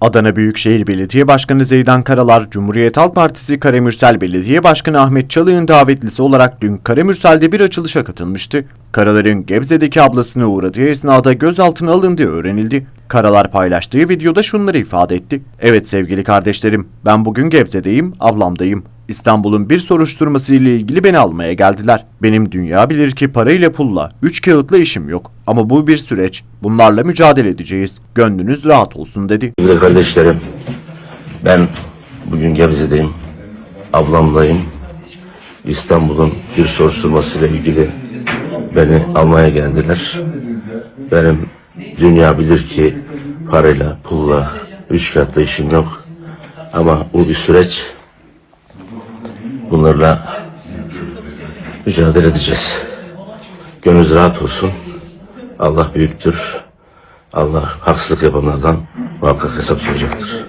Adana Büyükşehir Belediye Başkanı Zeydan Karalar, Cumhuriyet Halk Partisi Karamürsel Belediye Başkanı Ahmet Çalık'ın davetlisi olarak dün Karamürsel'de bir açılışa katılmıştı. Karalar'ın Gebze'deki ablasına uğradığı esnada gözaltına alındığı öğrenildi. Karalar paylaştığı videoda şunları ifade etti. "Evet sevgili kardeşlerim, ben bugün Gebze'deyim, ablamdayım. İstanbul'un bir soruşturması ile ilgili beni almaya geldiler. Benim dünya bilir ki parayla pulla, 3 kağıtla işim yok. Ama bu bir süreç. Bunlarla mücadele edeceğiz. Gönlünüz rahat olsun" dedi. Sevgili kardeşlerim, ben bugün Gebze'deyim, ablamdayım. İstanbul'un bir soruşturması ile ilgili beni almaya geldiler. Benim dünya bilir ki parayla, pulla, 3 kağıtla işim yok. Ama bu bir süreç. Bunlarla mücadele edeceğiz. Gönlünüz rahat olsun. Allah büyüktür. Allah haksızlık yapanlardan muhakkak hesap soracaktır.